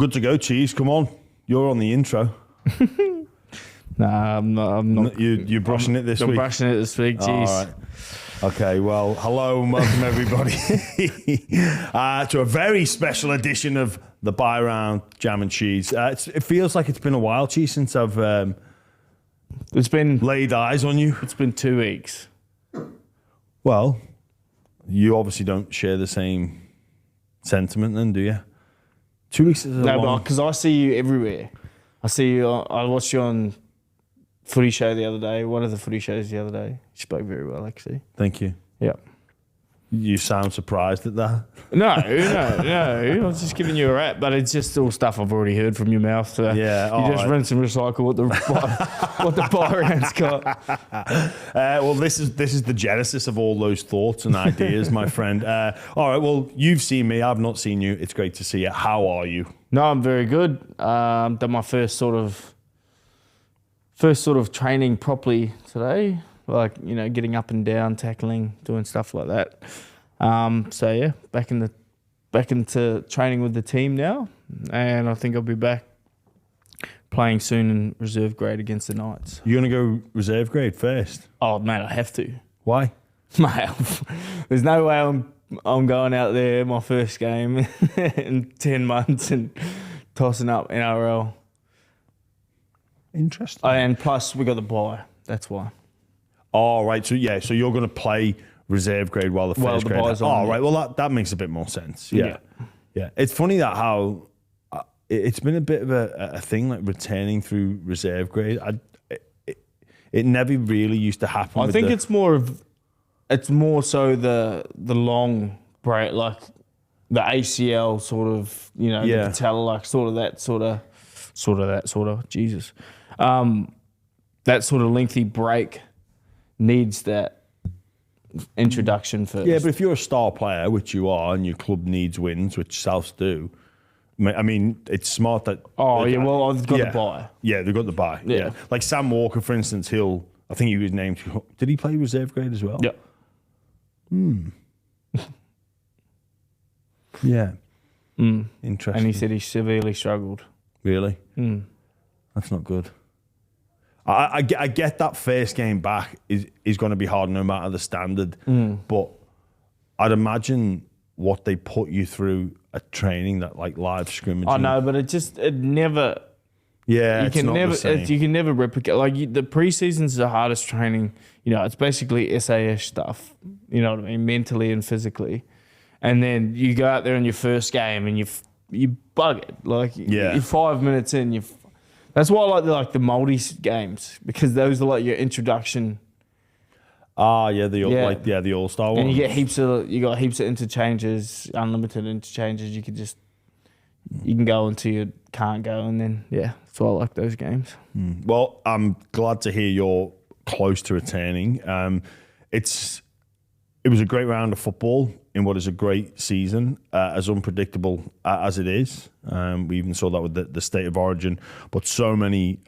Good to go, Cheese. Come on. You're on the intro. Nah, I'm not. You're brushing it this week? I'm brushing it this week, jeez. All right. Okay, well, hello and welcome everybody to a very special edition of the Buy Round Jam and Cheese. It feels like it's been a while, Cheese, since I've It's been laid eyes on you. It's been 2 weeks. Well, you obviously don't share the same sentiment then, do you? 2 weeks is a long... because I see you everywhere. I see you. I watched you on Footy Show the other day. One of the Footy shows the other day. You spoke very well, actually. Thank you. Yeah. You sound surprised at that. No. I was just giving you a rap, but it's just all stuff I've already heard from your mouth. So Yeah, you just rinse and recycle what the buy round's got. Well, this is the genesis of all those thoughts and ideas, my friend. All right, well, you've seen me. I've not seen you. It's great to see you. How are you? No, I'm very good. Done my first sort of training properly today. Like, you know, getting up and down, tackling, doing stuff like that. So yeah, back into training with the team now, and I think I'll be back playing soon in reserve grade against the Knights. You're gonna go reserve grade first? Oh mate, I have to. Why? Mate, there's no way I'm going out there my first game in 10 months and tossing up NRL. Interesting. And plus we got the bye. That's why. Oh, right. So you're going to play reserve grade while the first grade. Bye's on. Right. Well, that makes a bit more sense. Yeah. It's funny that how it's been a bit of a thing, like returning through reserve grade. It never really used to happen. I think it's more so the long break, like the ACL sort of, you know, the patella, like that sort of Jesus, that sort of lengthy break needs that introduction first. Yeah, but if you're a star player, which you are, and your club needs wins, which Souths do, I mean, it's smart that... Oh, yeah, well, I've got the bye. Yeah, they've got the bye. Yeah. Like Sam Walker, for instance, I think he was named... Did he play reserve grade as well? Yeah. Yeah. Interesting. And he said he severely struggled. Really? That's not good. I get that first game back is going to be hard no matter the standard, but I'd imagine what they put you through at training, that like live scrimmage. I know, but it never. Yeah, you can never replicate. Like the preseason's the hardest training. You know, it's basically SAS stuff. You know what I mean, mentally and physically, and then you go out there in your first game and you bug it. Like you're 5 minutes in, That's why I like the multi games, because those are like your introduction. The All-Star one. And you got heaps of interchanges, unlimited interchanges. You can go until you can't go, and then that's why I like those games. Well, I'm glad to hear you're close to returning. It was a great round of football in what is a great season, as unpredictable as it is. We even saw that with the State of Origin, but so many...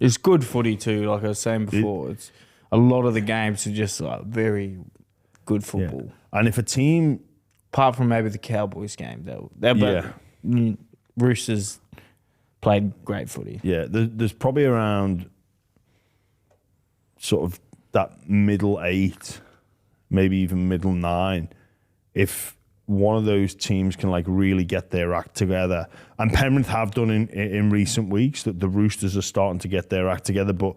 it's good footy too, like I was saying before. It's a lot of the games are just like very good football. Yeah. And if a team... Apart from maybe the Cowboys game, Roosters played great footy. Yeah, there's probably around sort of that middle 8... maybe even middle 9, if one of those teams can like really get their act together. And Penrith have done in recent weeks, that the Roosters are starting to get their act together, but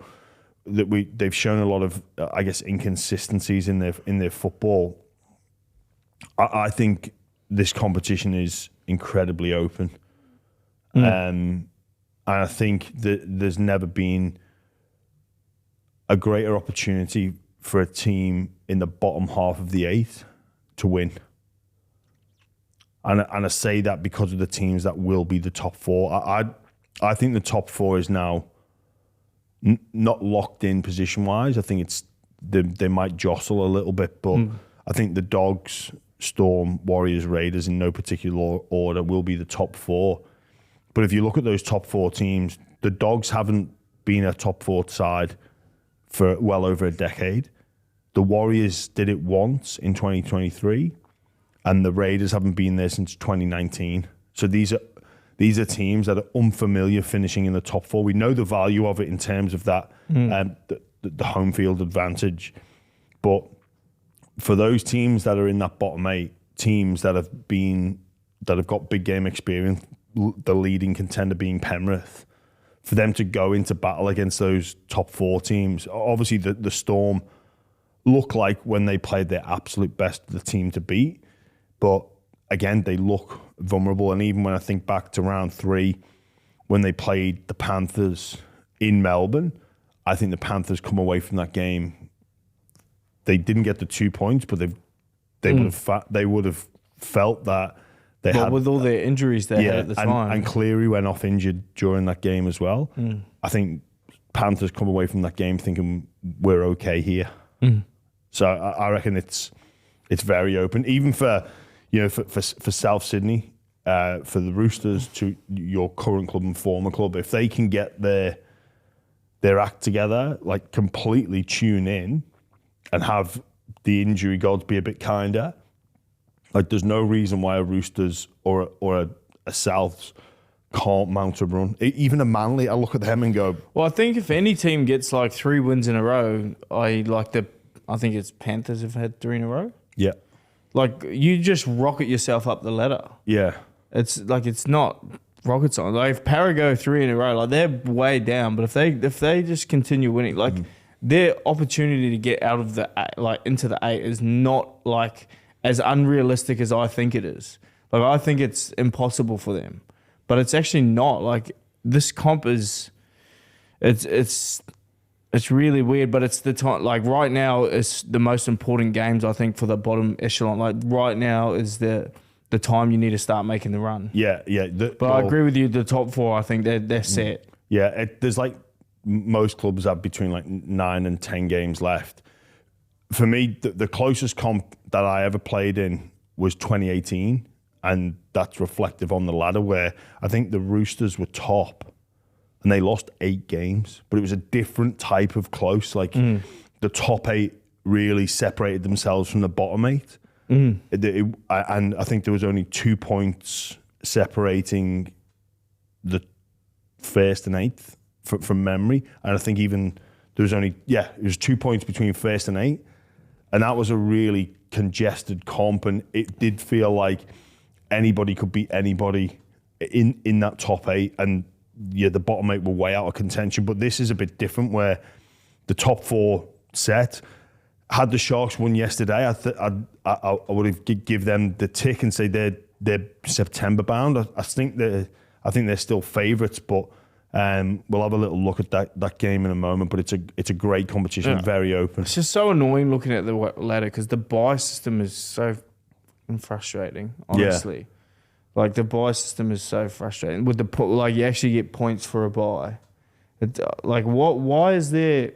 that they've shown a lot of I guess inconsistencies in their football. I think this competition is incredibly open, and I think that there's never been a greater opportunity for a team in the bottom half of the 8 to win. And I say that because of the teams that will be the top 4. I think the top 4 is now not locked in position-wise. I think they might jostle a little bit, but I think the Dogs, Storm, Warriors, Raiders, in no particular order, will be the top 4. But if you look at those top 4 teams, the Dogs haven't been a top 4 side for well over a decade. The Warriors did it once in 2023, and the Raiders haven't been there since 2019. So these These are teams that are unfamiliar finishing in the top 4. We know the value of it in terms of that, the home field advantage. But for those teams that are in that bottom 8, teams that have got big game experience, the leading contender being Penrith, for them to go into battle against those top 4 teams, obviously the Storm look like when they played their absolute best the team to beat, but again they look vulnerable. And even when I think back to round 3 when they played the Panthers in Melbourne, I think the Panthers come away from that game, they didn't get the 2 points, but they would have felt that they had, with all their injuries they had at the time. And Cleary went off injured during that game as well. I think Panthers come away from that game thinking we're okay here. So I reckon it's very open, even for South Sydney, for the Roosters, to your current club and former club. If they can get their act together, like completely tune in and have the injury gods be a bit kinder, like there's no reason why a Roosters or a Souths can't mount a run. Even a Manly, I look at them and go... Well, I think if any team gets like 3 wins in a row, I think it's Panthers have had 3 in a row. Yeah. Like, you just rocket yourself up the ladder. Yeah. It's not rocket science. Like, if Para go 3 in a row, like, they're way down. But if they just continue winning, like, their opportunity to get out of into the 8 is not, like, as unrealistic as I think it is. Like, I think it's impossible for them. But it's actually not. Like, this comp is... It's really weird, but it's the time. Like right now, is the most important games I think for the bottom echelon. Like right now is the time you need to start making the run. Yeah. I agree with you. The top 4, I think they're set. Yeah, there's like most clubs have between like 9 and 10 games left. For me, the closest comp that I ever played in was 2018, and that's reflective on the ladder where I think the Roosters were top. And they lost 8 games, but it was a different type of close. Like the top 8 really separated themselves from the bottom 8. And I think there was only 2 points separating the 1st and 8th from memory. And I think even there was it was 2 points between 1st and 8th. And that was a really congested comp. And it did feel like anybody could beat anybody in that top 8. And the bottom 8 were way out of contention, but this is a bit different where the top 4 set. Had the Sharks won yesterday, I would have give them the tick and say they're September bound. I think they're still favourites, but we'll have a little look at that game in a moment. But it's a great competition, very open. It's just so annoying looking at the ladder because the bye system is so frustrating, honestly. Yeah. Like, the bye system is so frustrating. With you actually get points for a bye. Why is there...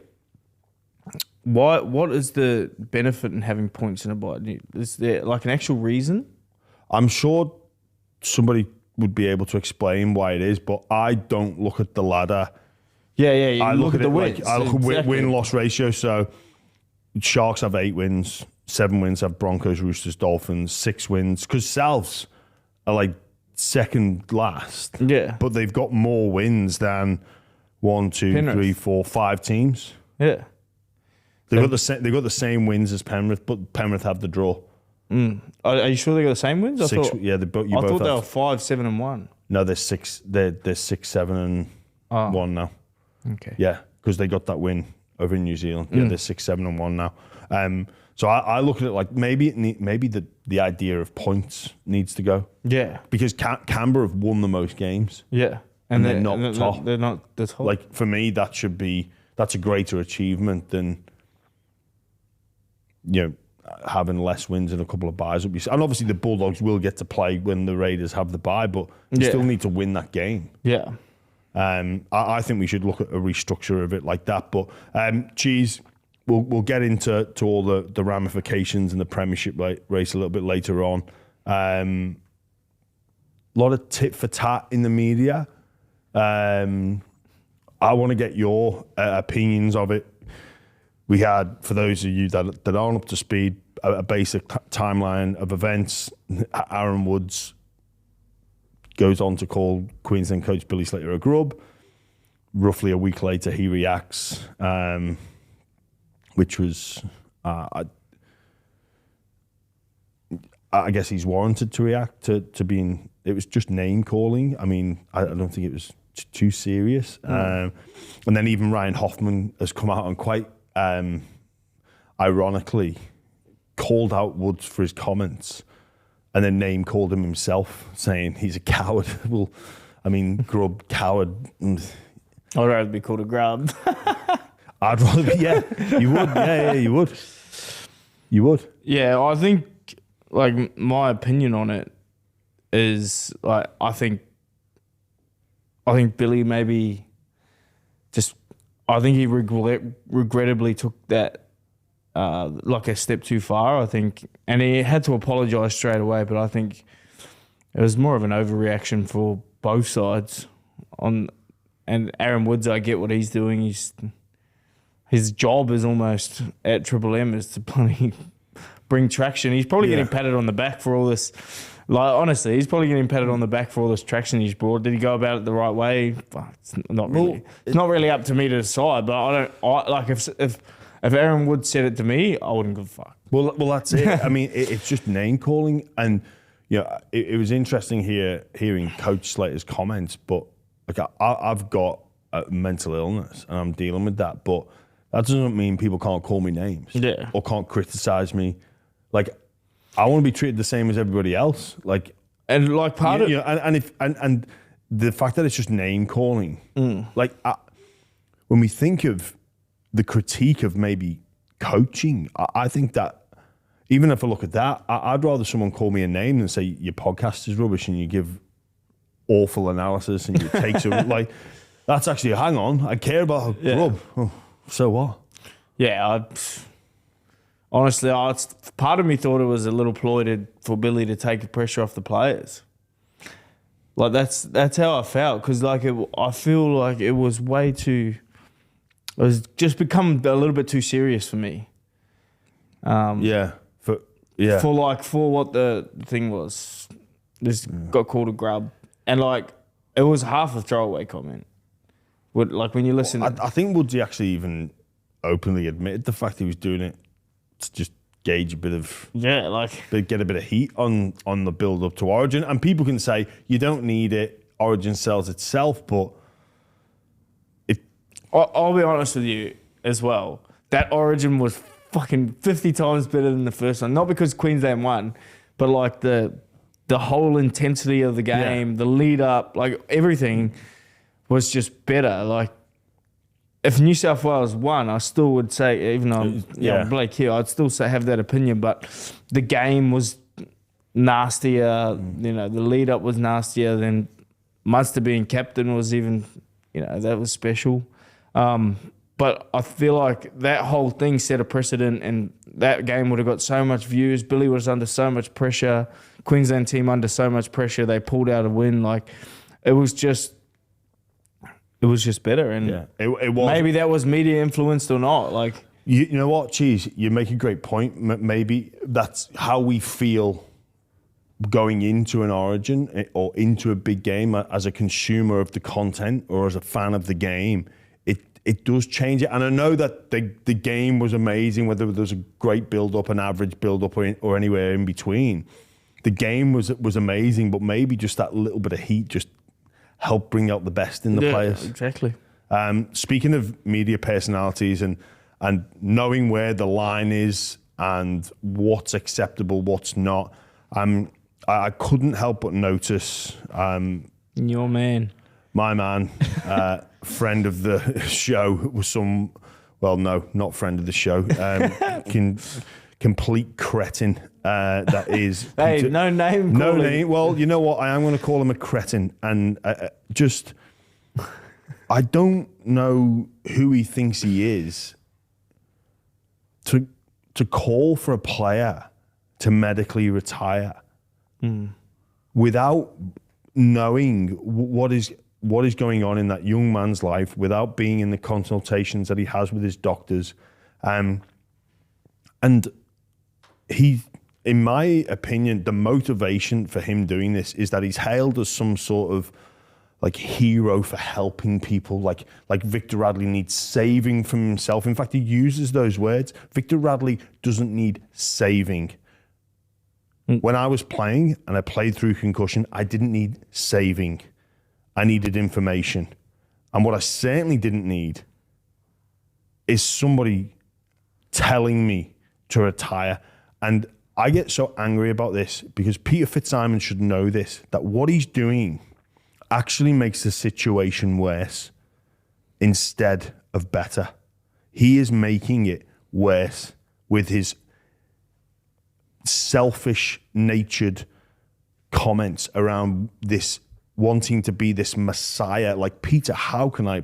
What is the benefit in having points in a bye? Is there, like, an actual reason? I'm sure somebody would be able to explain why it is, but I don't look at the ladder. Yeah. I look at the wins. I look at win-loss ratio. So, Sharks have 8 wins. 7 wins have Broncos, Roosters, Dolphins. 6 wins. Because Souths are like second last. Yeah. But they've got more wins than 1, 2, Penrith. 3, 4, 5 teams. Yeah. They've got the same wins as Penrith, but Penrith have the draw. Are you sure they got the same wins? I thought they were 5, 7, and 1. No, they're 6, 7, and 1 now. Okay. Yeah, because they got that win over in New Zealand. Yeah, they're 6, 7, and 1 now. So I look at it like maybe the idea of points needs to go. Yeah. Because Canberra have won the most games. Yeah. And they're not top. They're not the top. Like, for me, that's a greater achievement than, having less wins and a couple of byes. And obviously the Bulldogs will get to play when the Raiders have the bye, but you still need to win that game. Yeah. I think we should look at a restructure of it like that. But, Cheese, we'll get into all the ramifications in the Premiership race a little bit later on. A lot of tit for tat in the media. I want to get your opinions of it. We had, for those of you that aren't up to speed, a basic timeline of events. Aaron Woods goes on to call Queensland coach Billy Slater a grub. Roughly a week later, he reacts, which was, I guess he's warranted to react to being, it was just name calling. I mean, I don't think it was too serious. And then even Ryan Hoffman has come out and quite ironically called out Woods for his comments and then name called him himself, saying he's a coward. Well, I mean, grub, coward. I'd rather be called a grub. I'd rather be, yeah, you would. Yeah, you would. You would. Yeah, I think, like, my opinion on it is, like, I think Billy maybe just, I think he regrettably took that like a step too far, I think. And he had to apologise straight away, but I think it was more of an overreaction for both sides. And Aaron Woods, I get what he's doing. His job is almost at Triple M is to bloody bring traction. He's probably getting patted on the back for all this. Like, honestly, he's probably getting patted on the back for all this traction he's brought. Did he go about it the right way? It's not really. Well, it's not really up to me to decide. But if Aaron Woods said it to me, I wouldn't give a fuck. Well, that's it. I mean, it's just name calling, and it was interesting hearing Coach Slater's comments. But like, I've got a mental illness, and I'm dealing with that. But that doesn't mean people can't call me names, or can't criticize me. Like, I want to be treated the same as everybody else. Like, and like part of and the fact that it's just name calling. Like, when we think of the critique of maybe coaching, I think that even if I look at that, I'd rather someone call me a name than say your podcast is rubbish and you give awful analysis and your takes are like, that's actually, hang on, I care about a club. Oh, so what? Yeah, honestly, part of me thought it was a little ploy for Billy to take the pressure off the players. Like, that's how I felt, because like I feel like it was way too. It was just become a little bit too serious for me. For what the thing was. This got called a grub, and like it was half a throwaway comment. Like when you listen, I think Woodsy actually even openly admitted the fact he was doing it to just gauge a bit of get a bit of heat on the build up to Origin, and people can say you don't need it. Origin sells itself, but I'll be honest with you as well. That Origin was fucking 50 times better than the first one. Not because Queensland won, but like the whole intensity of the game, the lead up, like everything was just better. Like if New South Wales won, I still would say, even though I'm Blake here, I'd still have that opinion. But the game was nastier. The lead up was nastier. Then Munster being captain was even, that was special. But I feel like that whole thing set a precedent, and that game would have got so much views. Billy was under so much pressure. Queensland team under so much pressure. They pulled out a win. Like it was just better. And it was. Maybe that was media influenced or not. Like you know what, Cheese, you make a great point. Maybe that's how we feel going into an Origin or into a big game as a consumer of the content or as a fan of the game. It does change it, and I know that the game was amazing. Whether there was a great build-up, an average build-up, or anywhere in between, the game was amazing. But maybe just that little bit of heat just helped bring out the best in the players. Exactly. Speaking of media personalities and knowing where the line is and what's acceptable, what's not, I couldn't help but notice. Your man. My man, friend of the show, was not friend of the show, complete cretin that is. Hey, no name. No name. Well, you know what? I am going to call him a cretin, and I don't know who he thinks he is to call for a player to medically retire without knowing what is going on in that young man's life, without being in the consultations that he has with his doctors. And he in my opinion, the motivation for him doing this is that he's hailed as some sort of like hero for helping people, like Victor Radley needs saving from himself. In fact, he uses those words. Victor Radley doesn't need saving. When I was playing and I played through concussion, I didn't need saving. I needed information. And what I certainly didn't need is somebody telling me to retire. And I get so angry about this because Peter FitzSimons should know this, that what he's doing actually makes the situation worse instead of better. He is making it worse with his selfish-natured comments around this wanting to be this messiah. Like, Peter, how can I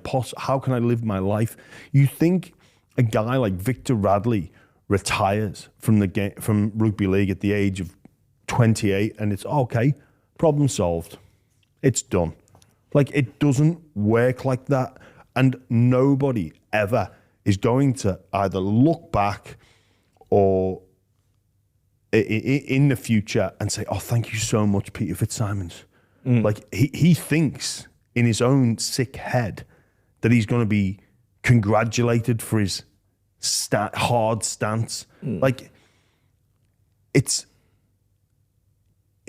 live my life? You think a guy like Victor Radley retires from the game, from rugby league at the age of 28, and it's okay, problem solved. It's done. Like, it doesn't work like that. And nobody ever is going to either look back or in the future and say, oh, thank you so much, Peter FitzSimons. Like, he thinks in his own sick head that he's going to be congratulated for his hard stance. Like, it's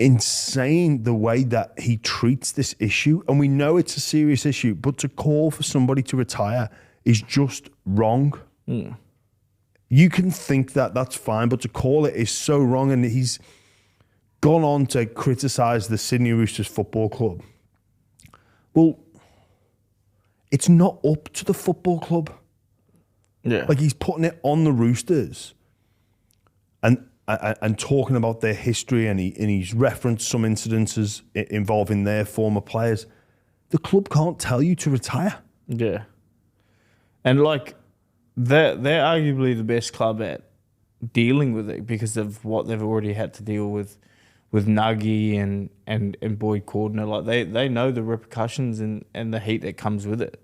insane the way that he treats this issue. And we know it's a serious issue, but to call for somebody to retire is just wrong. You can think that that's fine, but to call it is so wrong. And he's gone on to criticise the Sydney Roosters Football Club. Well, it's not up to the football club. Yeah. Like, he's putting it on the Roosters and talking about their history, and he's referenced some incidences involving their former players. The club can't tell you to retire. Yeah. And like, they're arguably the best club at dealing with it because of what they've already had to deal with Nuggie and Boyd Cordner. Like, they know the repercussions and the heat that comes with it.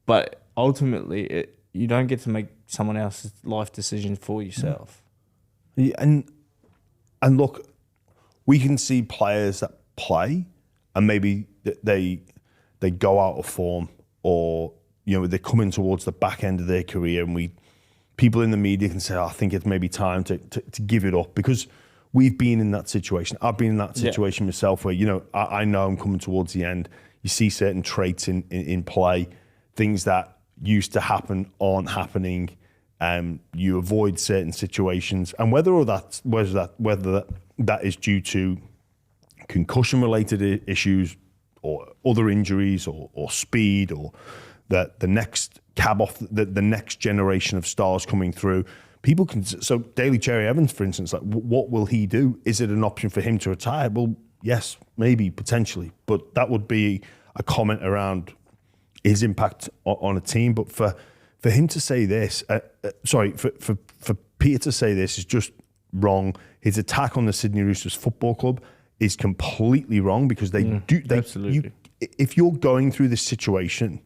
But ultimately, you don't get to make someone else's life decision for yourself. Yeah, and look, we can see players that play and maybe they go out of form, or they're coming towards the back end of their career, and people in the media can say, oh, I think it's maybe time to give it up, because we've been in that situation. I've been in that situation myself where, I know I'm coming towards the end. You see certain traits in play, things that used to happen aren't happening. You avoid certain situations, and whether that is due to concussion-related issues or other injuries or speed, or the next cab off the next generation of stars coming through. People can. So Daly Cherry Evans, for instance, like, what will he do? Is it an option for him to retire? Well, yes, maybe, potentially, but that would be a comment around his impact on a team. But for him to say this, for Peter to say this is just wrong. His attack on the Sydney Roosters Football Club is completely wrong, because absolutely. If you're going through this situation,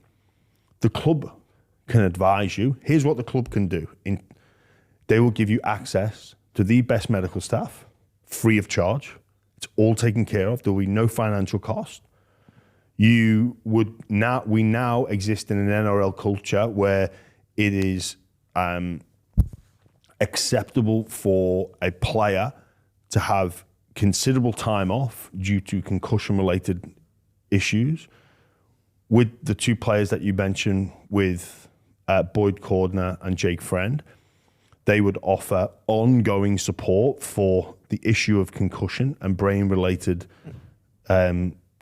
the club can advise you. Here's what the club can do. They will give you access to the best medical staff, free of charge. It's all taken care of. There will be no financial cost. We now exist in an NRL culture where it is acceptable for a player to have considerable time off due to concussion-related issues. With the two players that you mentioned, with Boyd Cordner and Jake Friend, they would offer ongoing support for the issue of concussion and brain-related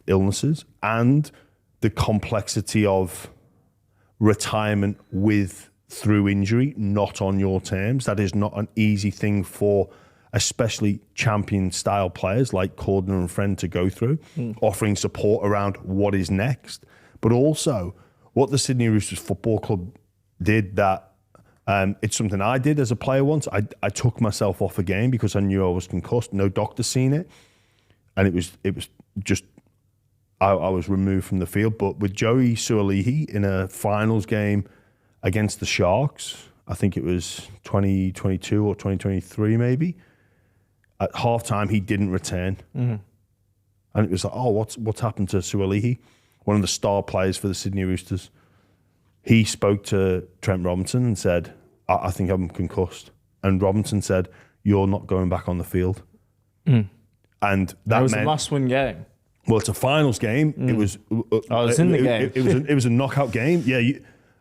illnesses, and the complexity of retirement through injury, not on your terms. That is not an easy thing for especially champion-style players like Cordner and Friend to go through, offering support around what is next. But also, what the Sydney Roosters Football Club did, that it's something I did as a player once. I took myself off a game because I knew I was concussed. No doctor seen it, and it was just I was removed from the field. But with Joey Sualihi in a finals game against the Sharks, I think it was 2022 or 2023 maybe, At half-time, he didn't return. Mm-hmm. And it was like, oh, what's happened to Suolihi, one of the star players for the Sydney Roosters? He spoke to Trent Robinson and said, I think I'm concussed. And Robinson said, you're not going back on the field. Mm. And that was meant, a must-win game. Well, it's a finals game. It was. In the game. It was a knockout game. Yeah.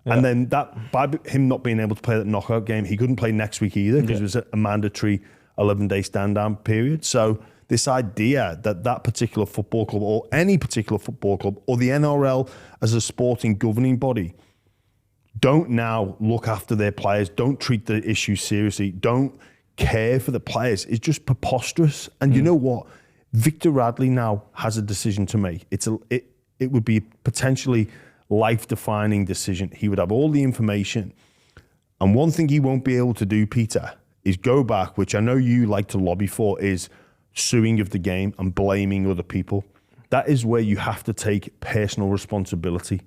And then that, by him not being able to play that knockout game, he couldn't play next week either because it was a mandatory 11-day stand-down period. So this idea that particular football club or any particular football club or the NRL as a sporting governing body don't now look after their players, don't treat the issue seriously, don't care for the players is just preposterous. And you know what? Victor Radley now has a decision to make. It would be a potentially life-defining decision. He would have all the information. And one thing he won't be able to do, Peter, is go back, which I know you like to lobby for, is suing of the game and blaming other people. That is where you have to take personal responsibility,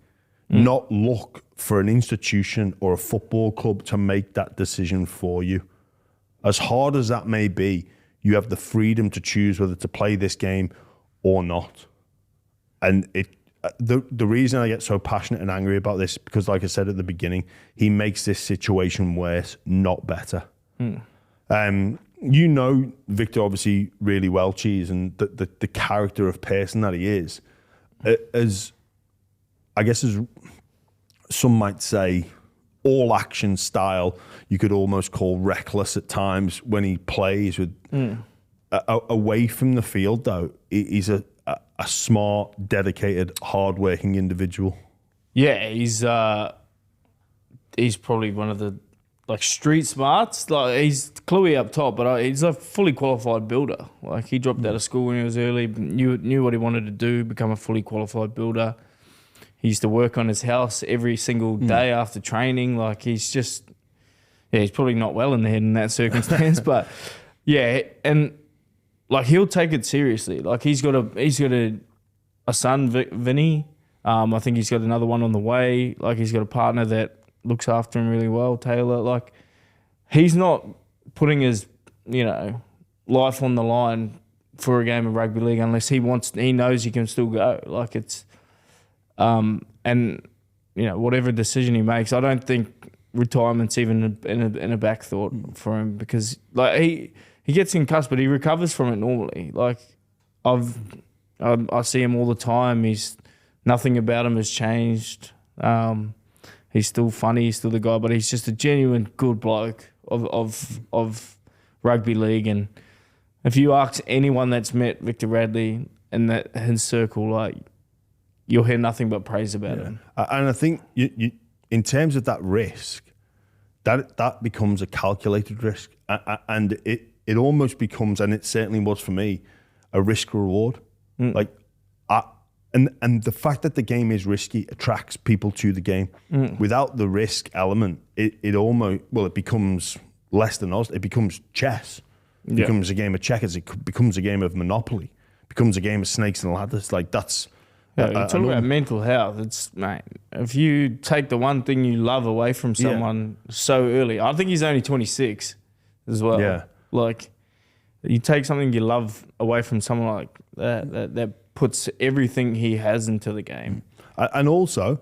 not look for an institution or a football club to make that decision for you. As hard as that may be, you have the freedom to choose whether to play this game or not. And the reason I get so passionate and angry about this, because like I said at the beginning, he makes this situation worse, not better. You know Victor obviously really well, Cheese, and the character of person that he is. As some might say, all action style, you could almost call reckless at times when he plays with away from the field. Though he's a smart, dedicated, hard-working individual. Yeah, he's probably one of the street smarts. Like, he's Cluey up top, but he's a fully qualified builder. Like, he dropped out of school when he was early, knew what he wanted to do, become a fully qualified builder. He used to work on his house every single day after training. Like, he's probably not well in the head in that circumstance. But yeah, and like, he'll take it seriously. Like, he's got a son, Vinny. I think he's got another one on the way. Like, he's got a partner that looks after him really well, Taylor. Like, he's not putting his, life on the line for a game of rugby league unless he knows he can still go. Like, it's, and whatever decision he makes, I don't think retirement's even in a back thought for him, because like he gets concussed, but he recovers from it normally. Like, I see him all the time. Nothing about him has changed. He's still funny. He's still the guy, but he's just a genuine good bloke of rugby league. And if you ask anyone that's met Victor Radley in his circle, like, you'll hear nothing but praise about him. And I think you in terms of that risk, that becomes a calculated risk, and it almost becomes, and it certainly was for me, a risk reward. Like, and the fact that the game is risky attracts people to the game. Without the risk element, it becomes less than us. It becomes chess. It becomes a game of checkers. It becomes a game of Monopoly. It becomes a game of snakes and ladders. Like, that's. Yeah, you talk about mental health. Mate, if you take the one thing you love away from someone so early, I think he's only 26 as well. Yeah. Like, you take something you love away from someone like that puts everything he has into the game. And also,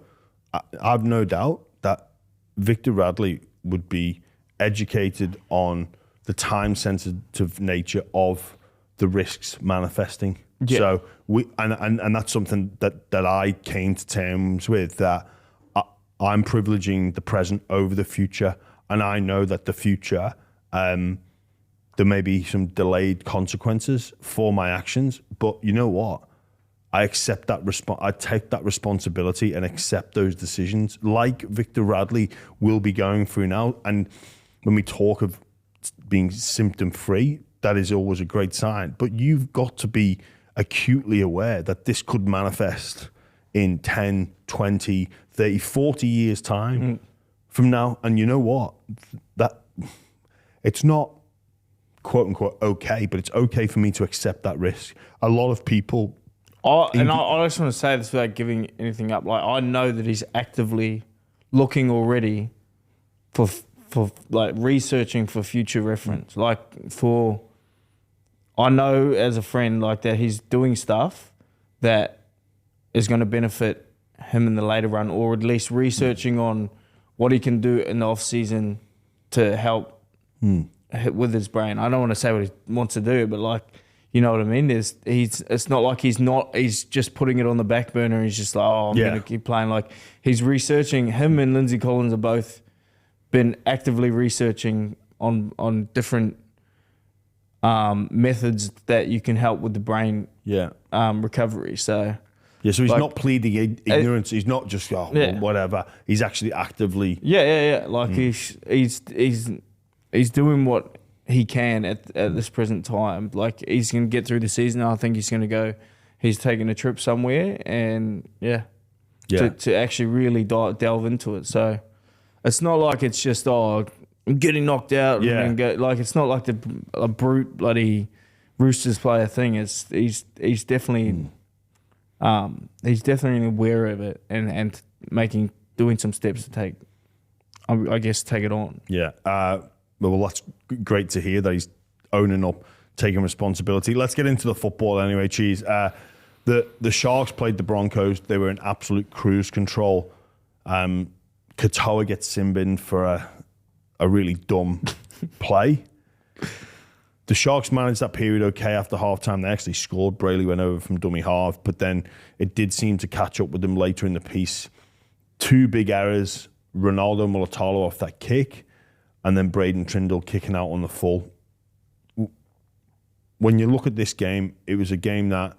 I've no doubt that Victor Radley would be educated on the time-sensitive nature of the risks manifesting. Yeah. So and that's something that I came to terms with, that I'm privileging the present over the future, and I know that the future there may be some delayed consequences for my actions, but you know what? I accept that I take that responsibility and accept those decisions, like Victor Radley will be going through now. And when we talk of being symptom-free, that is always a great sign. But you've got to be acutely aware that this could manifest in 10, 20, 30, 40 years' time from now. And you know what? That it's not quote unquote okay, but it's okay for me to accept that risk. A lot of people. I just want to say this without giving anything up. Like, I know that he's actively looking already for like researching for future reference, like for I know as a friend like that he's doing stuff that is going to benefit him in the later run, or at least researching on what he can do in the off season to help with his brain. I don't want to say what he wants to do, but like, you know what I mean? It's not like he's just putting it on the back burner. He's just like, I'm going to keep playing. Like, he's researching. Him and Lindsay Collins have both been actively researching on different methods that you can help with the brain recovery. So he's not pleading ignorance. He's not just well, whatever. He's actually actively Like he's doing what he can at this present time. Like, he's going to get through the season. I think he's going to go. He's taking a trip somewhere, and to actually really delve into it. So it's not like it's just I'm getting knocked out. And go, like, it's not like a brute bloody Roosters player thing. He's definitely aware of it and doing some steps to take. I guess take it on. Yeah. Well, that's great to hear that he's owning up, taking responsibility. Let's get into the football anyway, Cheese. The Sharks played the Broncos. They were in absolute cruise control. Katoa gets sin-binned for a really dumb play. The Sharks managed that period okay after halftime. They actually scored. Brayley went over from dummy half, but then it did seem to catch up with them later in the piece. 2 big errors. Ronaldo Mulatalo off that kick, and then Braden Trindle kicking out on the full. When you look at this game, it was a game that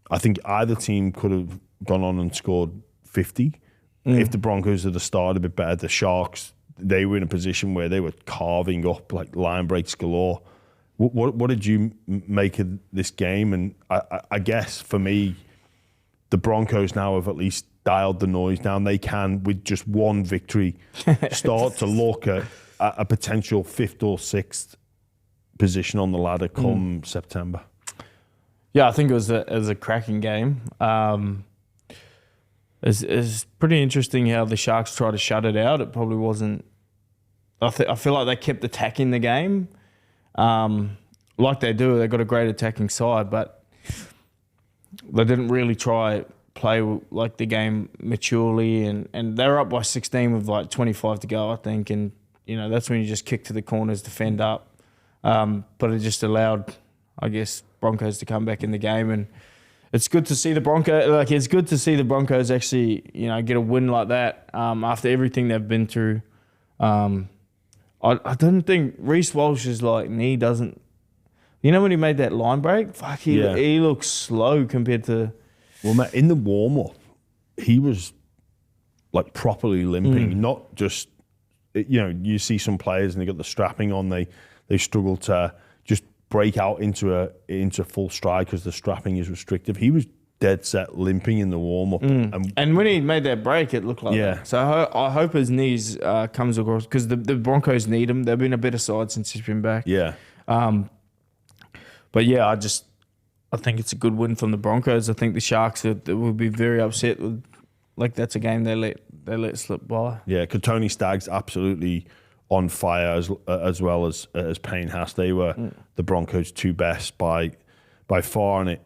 I think either team could have gone on and scored 50. If the Broncos had started a bit better, the Sharks, they were in a position where they were carving up like line breaks galore. What did you make of this game? And I guess for me, the Broncos now have at least dialed the noise down. They can, with just one victory, start to look at a potential 5th or 6th position on the ladder come September. Yeah, I think it was a cracking game. It's pretty interesting how the Sharks tried to shut it out. It probably wasn't. I feel like they kept attacking the game, like they do. They got a great attacking side, but they didn't really play like the game maturely, and they were up by 16 with like 25 to go, I think, and that's when you just kick to the corners, defend up, but it just allowed, I guess, Broncos to come back in the game, and it's good to see the Broncos actually get a win like that after everything they've been through. I don't think Reece Walsh's knee doesn't. When he made that line break, he looks slow compared to. Well, mate, in the warm-up, he was like properly limping, not just, you see some players and they got the strapping on, they struggle to just break out into full stride because the strapping is restrictive. He was dead set limping in the warm-up. And when he made that break, it looked like that. So I hope his knees comes across, because the Broncos need him. They've been a better side since he's been back. Yeah. But yeah, I think it's a good win from the Broncos. I think the Sharks would be very upset with, that's a game they let slip by. Yeah, Tony Stagg's absolutely on fire as well as Payne Haas. They were the Broncos' 2 best by far, and it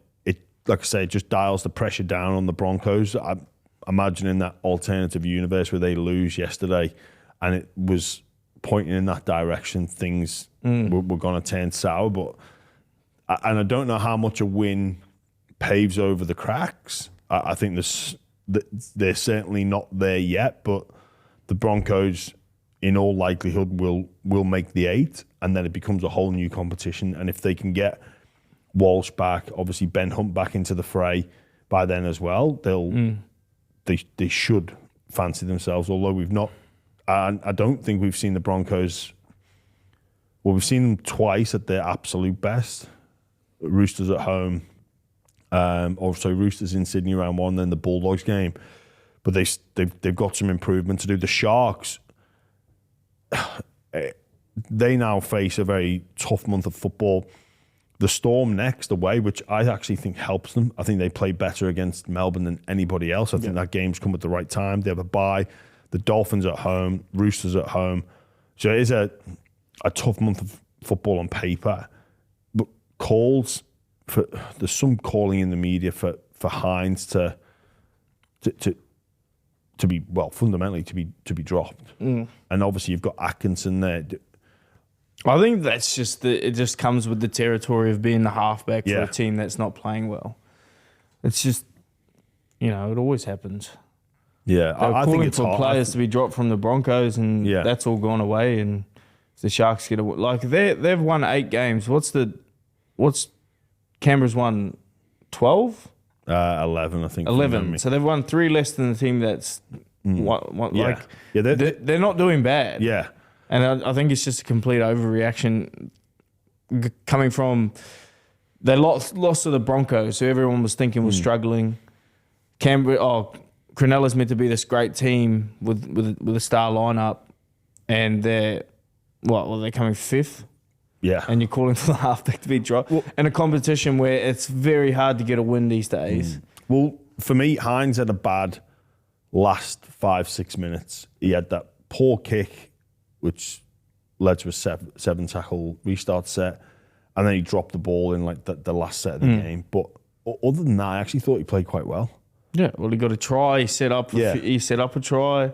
like I say, it just dials the pressure down on the Broncos. I'm imagining that alternative universe where they lose yesterday, and it was pointing in that direction. Things were going to turn sour, and I don't know how much a win paves over the cracks. I think they're certainly not there yet, but the Broncos, in all likelihood, will make the 8, and then it becomes a whole new competition. And if they can get Walsh back, obviously Ben Hunt back into the fray by then as well, they should fancy themselves. Although we've not, and I don't think we've seen the Broncos. Well, we've seen them twice at their absolute best. Roosters at home, also Roosters in Sydney round 1, then the Bulldogs game. But they've got some improvement to do. The Sharks, they now face a very tough month of football. The Storm next away, which I actually think helps them. I think they play better against Melbourne than anybody else. I think that game's come at the right time. They have a bye. The Dolphins at home, Roosters at home. So it is a tough month of football on paper. But calls for there's some calling in the media for Hynes to be fundamentally to be dropped, and obviously you've got Atkinson there. I think that's it just comes with the territory of being the halfback for a team that's not playing well. It's just, it always happens. Yeah, They're I think it's for hard. players to be dropped from the Broncos, and that's all gone away. And the Sharks get they've won 8 games. What's Canberra's won 12? 11, I think. 11. So they've won 3 less than the team that's they're not doing bad. Yeah. And I think it's just a complete overreaction coming from they lost to the Broncos, who everyone was thinking was struggling. Cronulla's meant to be this great team with a star lineup, and they're coming 5th. Yeah. And you're calling for the halfback to be dropped in a competition where it's very hard to get a win these days. Well, for me, Hynes had a bad last 5-6 minutes. He had that poor kick, which led to a 7 tackle restart set, and then he dropped the ball in the last set of the game. But other than that, I actually thought he played quite well. Yeah, well, he got a try. He set up a try.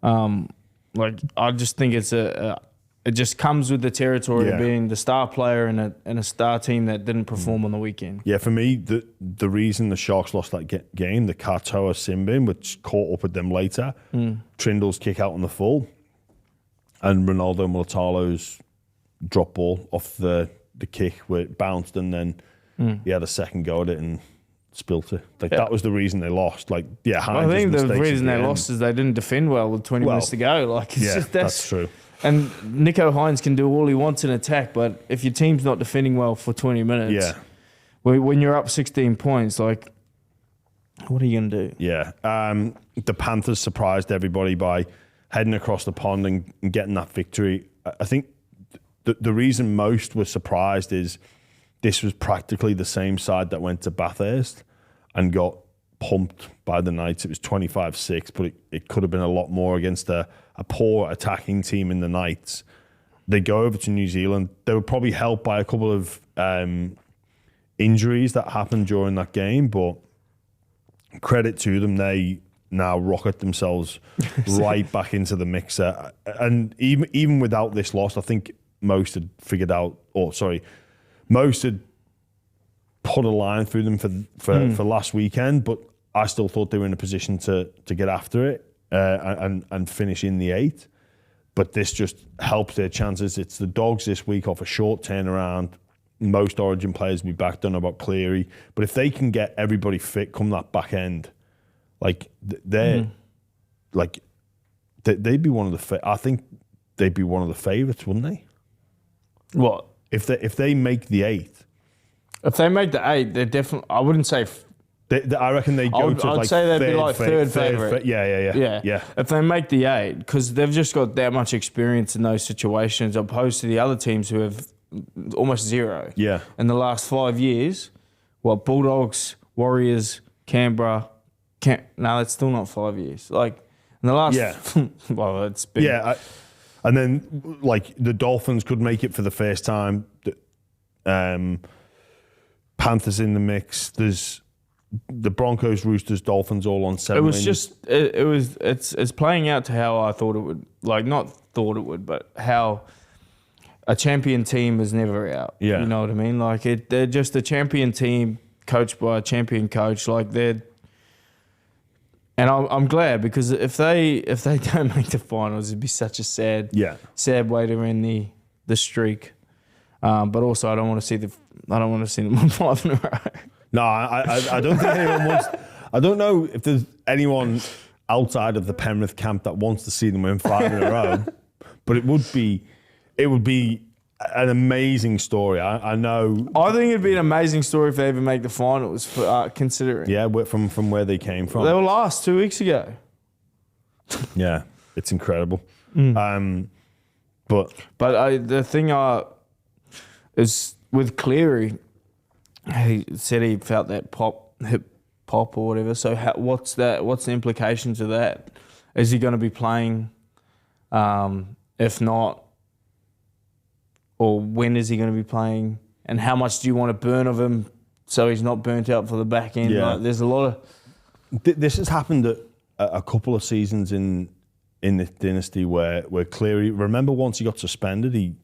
I just think it just comes with the territory of being the star player in a star team that didn't perform on the weekend. Yeah, for me, the reason the Sharks lost that game, the Katoa Simbin, which caught up with them later, Trindle's kick out on the full, and Ronaldo Mulatalo's drop ball off the kick where it bounced, and then he had a second go at it and spilt it. That was the reason they lost. I think the reason they lost is they didn't defend well with 20 minutes to go. That's true. And Nicho Hynes can do all he wants in attack, but if your team's not defending well for 20 minutes, when you're up 16 points, what are you going to do? Yeah. The Panthers surprised everybody by heading across the pond and getting that victory. I think the reason most were surprised is this was practically the same side that went to Bathurst and got pumped by the Knights. It was 25-6, but it could have been a lot more against a poor attacking team in the Knights. They go over to New Zealand. They were probably helped by a couple of injuries that happened during that game, but credit to them, they now rocket themselves right back into the mixer. And even without this loss, I think most had put a line through them for last weekend, but I still thought they were in a position to get after it and finish in the 8. But this just helps their chances. It's the Dogs this week off a short turnaround. Most Origin players will be back. Don't know about Cleary, but if they can get everybody fit come that back end, they'd be one of the. I think they'd be one of the favourites, wouldn't they? What if they make the 8? If they make the 8, they're definitely. I wouldn't say. I reckon they go to I'd say they'd be third favourite. Yeah. If they make the 8, because they've just got that much experience in those situations, opposed to the other teams who have almost 0. Yeah. In the last 5 years, Bulldogs, Warriors, Canberra. No, that's still not 5 years. In the last. Yeah. Well, it's been. Yeah. And then the Dolphins could make it for the first time. Panthers in the mix. There's the Broncos, Roosters, Dolphins all on 7 wins. It's playing out to how I thought it would. Not thought it would, but how a champion team is never out. Yeah. You know what I mean? They're just a champion team coached by a champion coach. And I'm glad, because if they don't make the finals, it'd be such a sad way to end the streak. But also, I don't want to see them win 5 in a row. No, I don't think anyone wants. I don't know if there's anyone outside of the Penrith camp that wants to see them win 5 in a row. But it would be an amazing story. I know. I think it'd be an amazing story if they ever make the finals. Considering. Yeah, from where they came from. They were last 2 weeks ago. Yeah, it's incredible. The thing is with Cleary, he said he felt that hip pop or whatever. So what's the implications of that? Is he going to be playing? If not, or when is he going to be playing? and how much do you want to burn of him so he's not burnt out for the back end? Yeah. Like, there's a lot of... This has happened at a couple of seasons in this dynasty where Cleary... Remember once he got suspended, he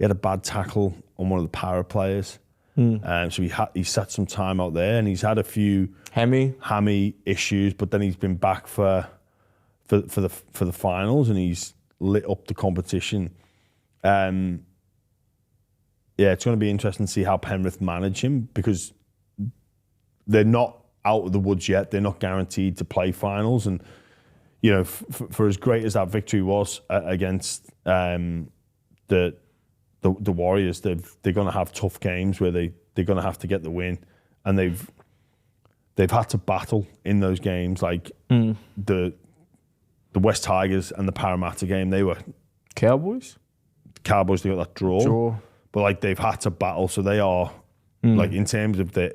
had a bad tackle on one of the power players. So he set some time out there, and he's had a few hammy issues, but then he's been back for the finals, and he's lit up the competition. It's going to be interesting to see how Penrith manage him, because they're not out of the woods yet. They're not guaranteed to play finals, and for as great as that victory was against the Warriors, they're going to have tough games where they're going to have to get the win, and they've had to battle in those games. Like the West Tigers and the Parramatta game, they were Cowboys. They got that draw, but like they've had to battle. So they are like, in terms of they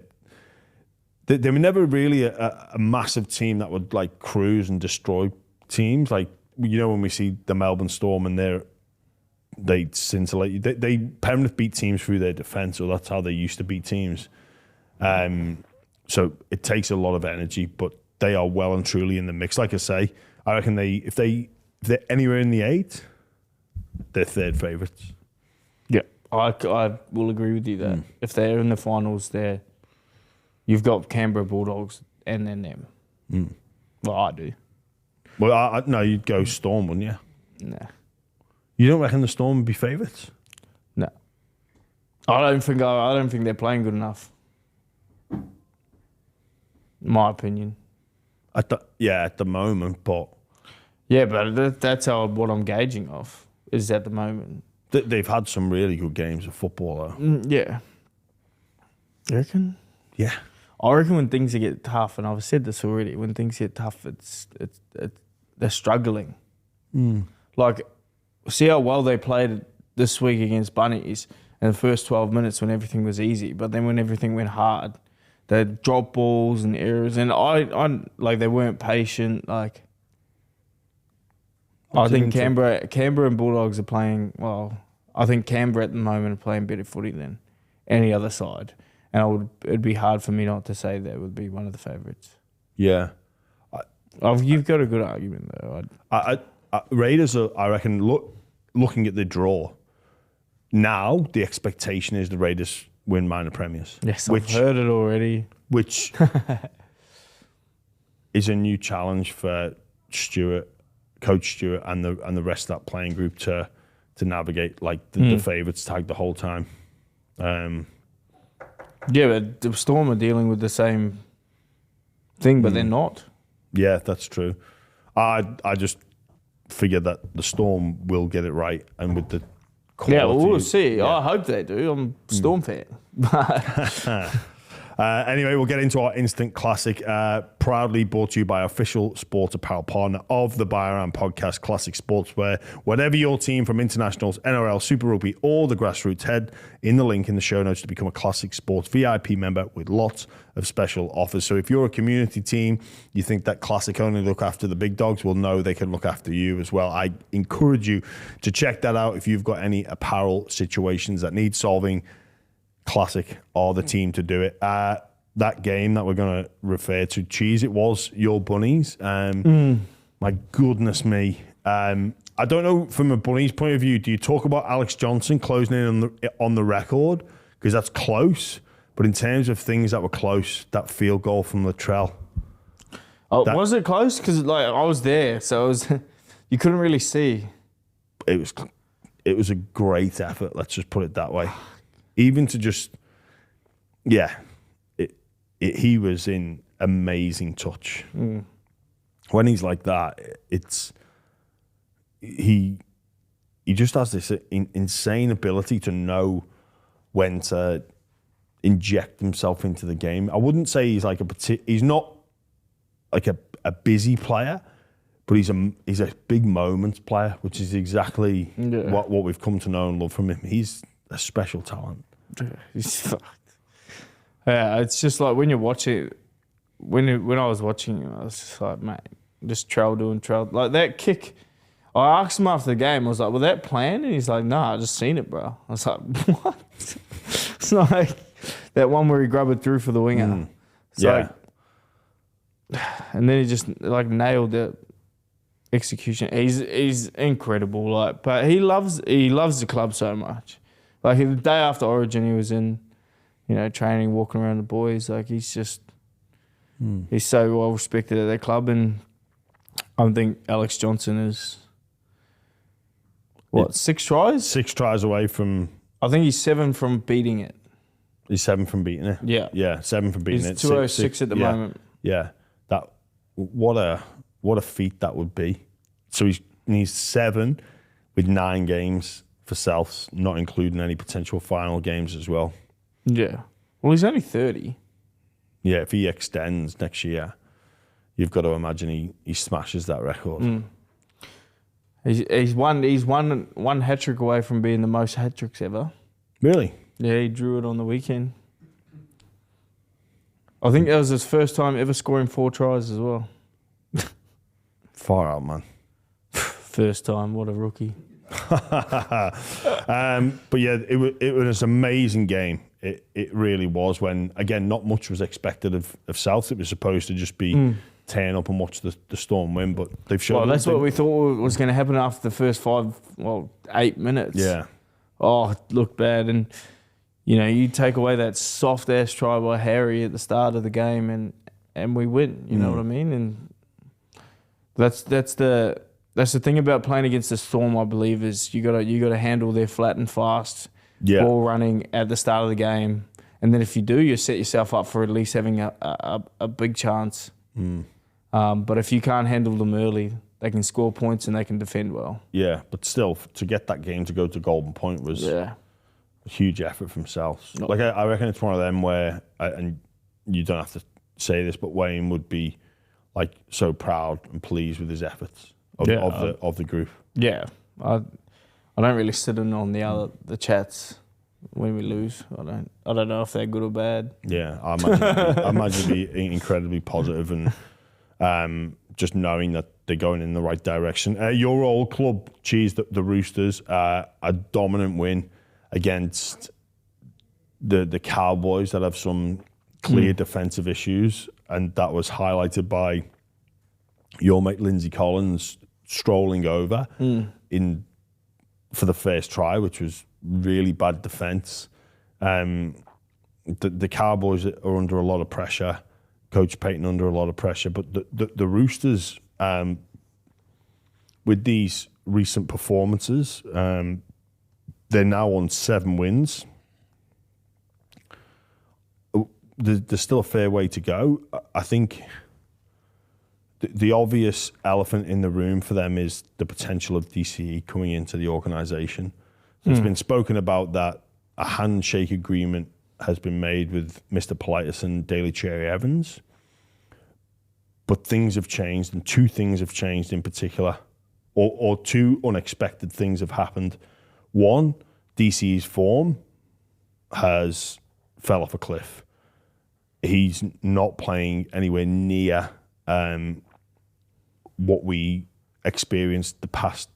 were never really a massive team that would like cruise and destroy teams. Like, when we see the Melbourne Storm and they scintillate you. Penrith beat teams through their defence, or that's how they used to beat teams. So it takes a lot of energy, but they are well and truly in the mix. Like I say, I reckon if they're anywhere in the 8, they're third favourites. Yeah, I will agree with you that if they're in the finals, you've got Canberra Bulldogs and then them. Well, I do. Well, no, you'd go Storm, wouldn't you? Nah. You don't reckon the Storm would be favourites? No. I don't think they're playing good enough. My opinion. At the moment, but... Yeah, but that's what I'm gauging off, is at the moment. They've had some really good games of football, though. Yeah. You reckon? Yeah. I reckon when things get tough, and I've said this already, when things get tough, they're struggling. Like... See how well they played this week against Bunnies in the first 12 minutes when everything was easy. But then when everything went hard, they dropped balls and errors. And I like, they weren't patient. Like, I think Canberra and Bulldogs are playing, well, I think Canberra at the moment are playing better footy than any other side. And it'd be hard for me not to say they would be one of the favourites. Yeah. You've got a good argument, though. Raiders are, I reckon, looking at the draw, now the expectation is the Raiders win minor premiers. Yes, I've heard it already. Which is a new challenge for Coach Stewart and the rest of that playing group to navigate, like the favourites tag the whole time. Yeah, but the Storm are dealing with the same thing, but they're not. Yeah, that's true. I just figure that the Storm will get it right, and with the quality, yeah, we'll see. Yeah. I hope they do. I'm a Storm fan. Anyway, we'll get into our instant classic. Proudly brought to you by official sports apparel partner of the Byram Podcast, Classic Sportswear. Whatever your team, from internationals, NRL, Super Rugby, or the grassroots, head in the link in the show notes to become a Classic Sports VIP member with lots of special offers. So if you're a community team, you think that Classic only look after the big dogs, well, no, they can look after you as well. I encourage you to check that out if you've got any apparel situations that need solving. Classic are the team to do it. That game that we're going to refer to, Cheese, it was your Bunnies. My goodness me. I don't know, from a Bunnies point of view, do you talk about Alex Johnson closing in on the record? Because that's close. But in terms of things that were close, that field goal from Latrell. Oh, was it close? Because I was there, so it was, you couldn't really see. It was a great effort, let's just put it that way. Even to just, he was in amazing touch. When he's like that, he just has this insane ability to know when to inject himself into the game. I wouldn't say he's like he's not like a busy player, but he's a big moments player, which is exactly what we've come to know and love from him. He's a special talent. He's fucked. Yeah, it's just like when you're watching, when I was watching him, I was just like, mate, just doing trail. Like that kick, I asked him after the game, I was like, well, that planned? And he's like, nah, I just seen it, bro. I was like, what? It's like that one where he grabbed it through for the winger. It's like, and then he just like nailed the execution. He's incredible. Like, but he loves the club so much. Like the day after Origin, he was in, training, walking around the boys. Like he's just, he's so well respected at that club, and I think Alex Johnson is 6 tries? 6 tries away from. I think he's 7 from beating it. He's 7 from beating it. Yeah, 7 from beating it. He's 206 at the moment. Yeah, what a feat that would be. So he's 7 with 9 games for Souths, not including any potential final games as well. Yeah. Well, he's only 30. Yeah, if he extends next year, you've got to imagine he smashes that record. He's one hat trick away from being the most hat tricks ever. Really? Yeah, he drew it on the weekend. I think that was his first time ever scoring 4 tries as well. Far out, man. First time, what a rookie. But yeah, it was an amazing game. It really was. When again, not much was expected of South. It was supposed to just be turn up and watch the Storm win, but they've shown. Well, that's what we thought was going to happen after the first 8 minutes. Yeah. Oh, it looked bad, and you take away that soft ass try by Harry at the start of the game, and we win. You know what I mean? And that's the thing about playing against the Storm. I believe is you got to handle their flat and fast ball running at the start of the game, and then if you do, you set yourself up for at least having a big chance. But if you can't handle them early, they can score points and they can defend well. Yeah, but still, to get that game to go to Golden Point was a huge effort from South. Like I reckon it's one of them where, and you don't have to say this, but Wayne would be like so proud and pleased with his efforts of the group. Yeah, I don't really sit in on the chats when we lose. I don't know if they're good or bad. Yeah, I imagine it'd be incredibly positive, and just knowing that they're going in the right direction. Your old club, Cheese, the Roosters, a dominant win against the Cowboys that have some clear defensive issues, and that was highlighted by your mate Lindsay Collins strolling over for the first try, which was really bad defence. The Cowboys are under a lot of pressure. Coach Payton under a lot of pressure, but the Roosters, with these recent performances, they're now on 7 wins. There's still a fair way to go. I think the obvious elephant in the room for them is the potential of DCE coming into the organisation. So it's been spoken about that a handshake agreement has been made with Mr. Politis and Daly Cherry Evans. But things have changed, and 2 things have changed in particular, or 2 unexpected things have happened. One, DC's form has fell off a cliff. He's not playing anywhere near what we experienced the past,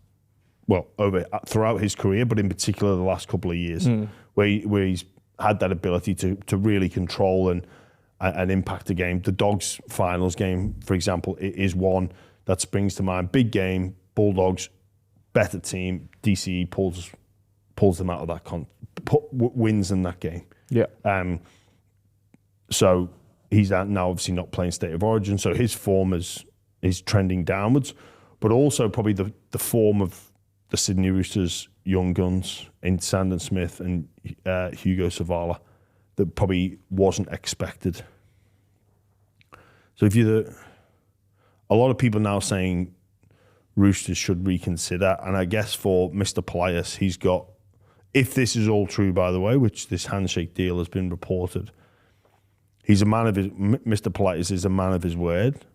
throughout his career, but in particular the last couple of years, where he's had that ability to really control and impact the game. The Dogs finals game, for example, is one that springs to mind. Big game, Bulldogs, better team. DCE pulls them out of that wins in that game. Yeah. So he's now obviously not playing State of Origin, so his form is trending downwards. But also probably the form of the Sydney Roosters young guns in Sandon Smith and Hugo Savala that probably wasn't expected. So a lot of people now saying Roosters should reconsider, and I guess for Mr. Politis, he's got, if this is all true, by the way, which this handshake deal has been reported, Mr. Politis is a man of his word,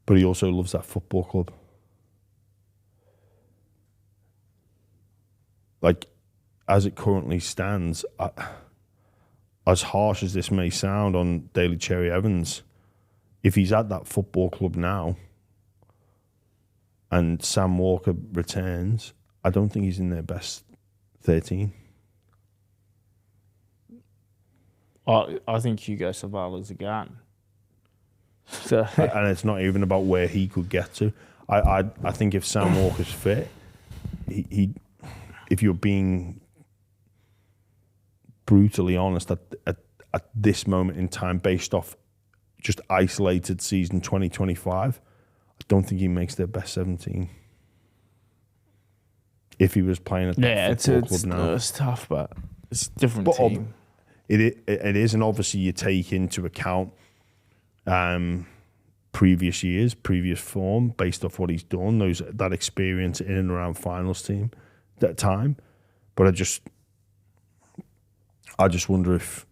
but he also loves that football club. Like, as it currently stands, as harsh as this may sound on Daly Cherry Evans, if he's at that football club now and Sam Walker returns, I don't think he's in their best 13. I think Hugo Savala's a gun. So And it's not even about where he could get to. I think if Sam Walker's fit, he if you're being brutally honest at this moment in time, based off just isolated season 2025, I don't think he makes their best 17. If he was playing at that football club now. It's tough, but it's a different team. It is, and obviously you take into account previous years, previous form, based off what he's done, that experience in and around finals team that time. But I just wonder if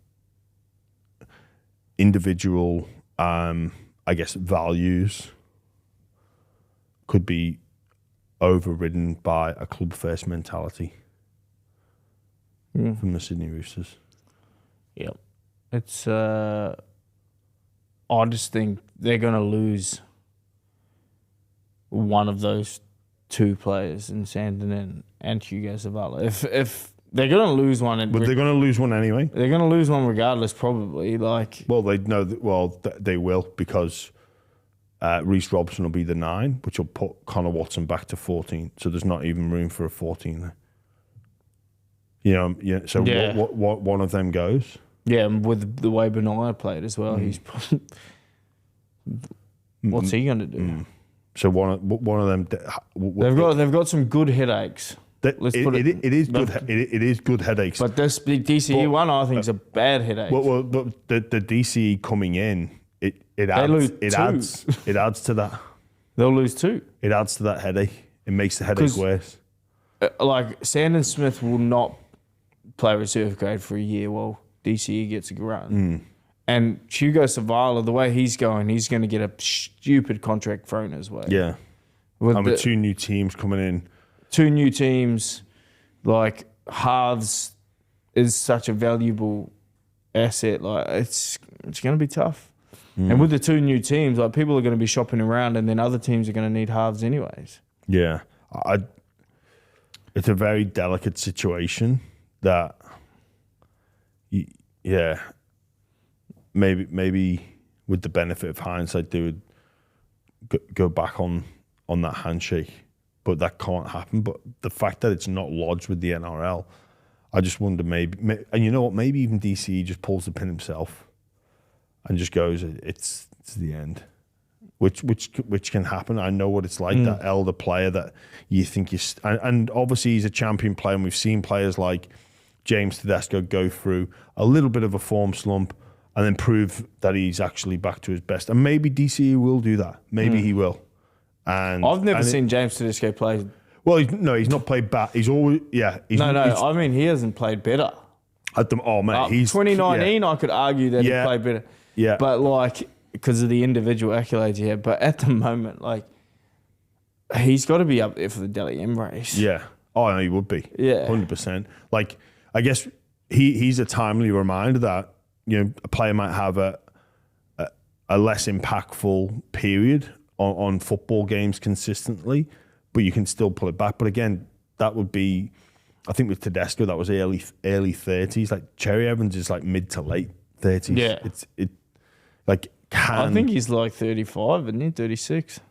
individual, I guess, values could be overridden by a club first mentality from the Sydney Roosters. Yep. It's I just think they're going to lose one of those two players in Sandon and Hugo Zavala. If they're going to lose one, but they're going to lose one anyway. They're going to lose one regardless, probably. They will, because Reece Robson will be the 9, which will put Connor Watson back to 14. So there's not even room for a 14 there. So what one of them goes. Yeah, and with the way Benaya played as well, he's probably, what's he going to do? So one of them. They've got some good headaches. It is good headaches. But this big DCE one, I think, is a bad headache. Well, the DCE coming in, it adds to that. They'll lose 2. It adds to that headache. It makes the headache worse. Like Sandon Smith will not play reserve grade for a year while DCE gets a run. And Hugo Savala, the way he's going to get a stupid contract thrown his way. Yeah. With 2 new teams coming in. 2 new teams, like halves is such a valuable asset. Like it's going to be tough. And with the 2 new teams, like people are going to be shopping around, and then other teams are going to need halves anyways. Yeah. It's a very delicate situation that, maybe with the benefit of hindsight, they would go back on that handshake, but that can't happen. But the fact that it's not lodged with the NRL, I just wonder maybe, and you know what, maybe even DCE just pulls the pin himself and just goes, it's the end. Which can happen. I know what it's like, that elder player that you think is, and obviously he's a champion player, and we've seen players like James Tedesco go through a little bit of a form slump and then prove that he's actually back to his best. And maybe DCE will do that. Maybe he will. And I've never seen James Tedesco play. Well, he's not played bad. He's always, I mean, he hasn't played better. He's 2019. I could argue that he played better. Yeah, but because of the individual accolades he had. But at the moment, he's got to be up there for the Dally M race. Yeah. Oh, no, he would be. Yeah. 100%. I guess he's a timely reminder that, a player might have a less impactful period on football games consistently, but you can still pull it back. But again, that would be, I think with Tedesco, that was early 30s. Like Cherry Evans is mid to late 30s. Yeah. I think he's 35, isn't he? 36.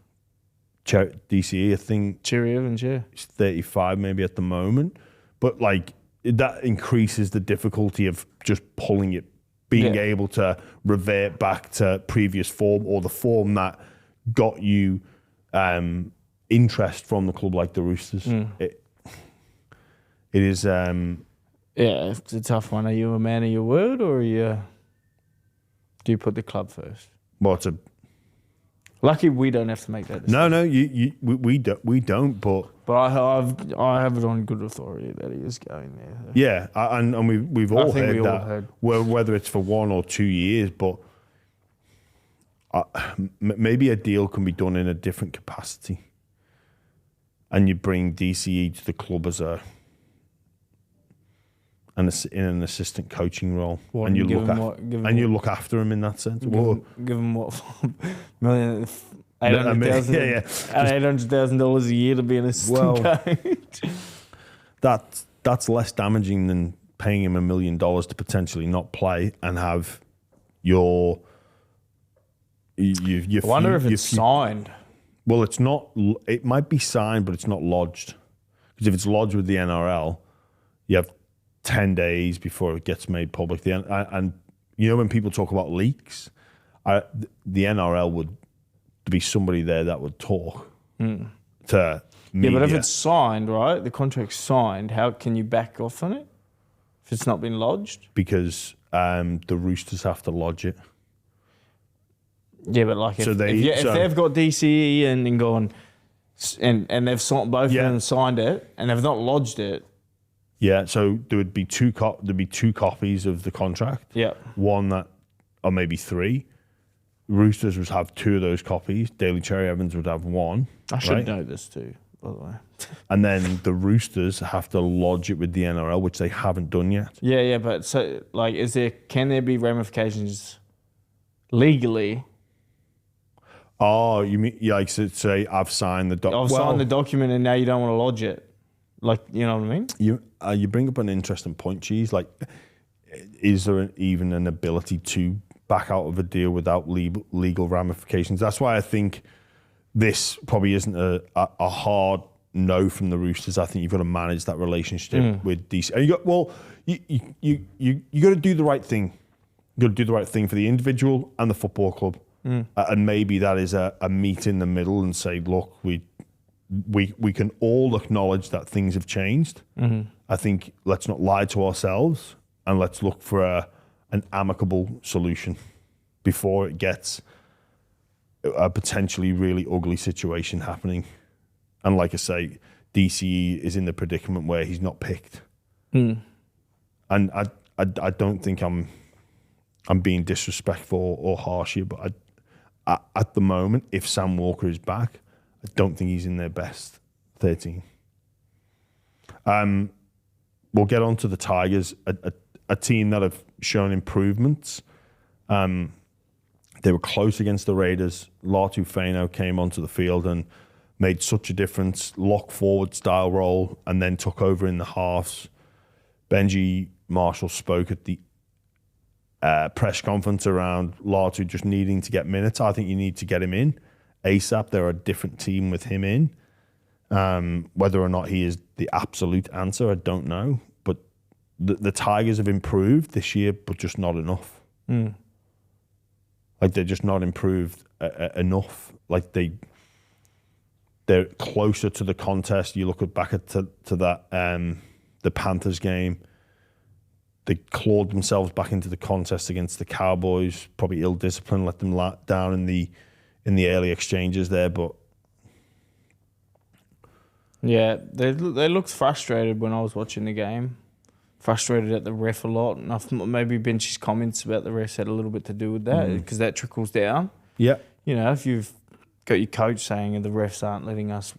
DCE, I think. Cherry Evans, yeah. He's 35 maybe at the moment. But that increases the difficulty of just pulling it, being able to revert back to previous form, or the form that got you interest from the club like the Roosters. It is... it's a tough one. Are you a man of your word, or do you put the club first? Well, Lucky we don't have to make that decision. No, we don't. But I have it on good authority that he is going there. Yeah, and we've all heard that. Whether it's for 1 or 2 years, but maybe a deal can be done in a different capacity, and you bring DCE to the club as in an assistant coaching role, and you look after him in that sense. Give him what, $800,000 a year to be an assistant coach. That's less damaging than paying him $1 million to potentially not play and have your I wonder if it's signed. Well, it's not. It might be signed, but it's not lodged. Because if it's lodged with the NRL, you have 10 days before it gets made public. And you know when people talk about leaks, the NRL would be somebody there that would talk to media. Yeah, but if it's signed, right, the contract's signed, how can you back off on it if it's not been lodged? Because the Roosters have to lodge it. Yeah, but like if they've got DCE and gone and they've signed both of them signed it and they've not lodged it. Yeah, so there would be two copies of the contract. Yeah, one that, or maybe three. Roosters would have 2 of those copies. Daly Cherry Evans would have 1. I should know this too, by the way. And then the Roosters have to lodge it with the NRL, which they haven't done yet. Yeah, but so like, can there be ramifications legally? Oh, you mean like say I've signed the document? I've signed the document and now you don't want to lodge it. Like, you know what I mean? You bring up an interesting point, Cheese. Like, is there even an ability to back out of a deal without legal ramifications? That's why I think this probably isn't a hard no from the Roosters. I think you've got to manage that relationship with DC. And you got to do the right thing. You got to do the right thing for the individual and the football club. And maybe that is a meet in the middle and say, look, we can all acknowledge that things have changed. I think let's not lie to ourselves and let's look for an amicable solution before it gets a potentially really ugly situation happening. And like I say, DCE is in the predicament where he's not picked. And I don't think I'm being disrespectful or harsh here, but at the moment, if Sam Walker is back, I don't think he's in their best 13. We'll get on to the Tigers, a team that have shown improvements. They were close against the Raiders. Latu Fano came onto the field and made such a difference, lock forward style role, and then took over in the halves. Benji Marshall spoke at the press conference around Latu just needing to get minutes. I think you need to get him in ASAP. They're a different team with him in. Whether or not he is the absolute answer, I don't know. But the Tigers have improved this year, but just not enough. Like, they're just not improved enough. Like, they're closer to the contest. You look back to that the Panthers game. They clawed themselves back into the contest against the Cowboys. Probably ill-disciplined, let them down in the early exchanges there. But yeah, they looked frustrated when I was watching the game. Frustrated at the ref a lot, and I thought maybe Bench's comments about the refs had a little bit to do with that because that trickles down. Yeah, you know, if you've got your coach saying the refs aren't letting us,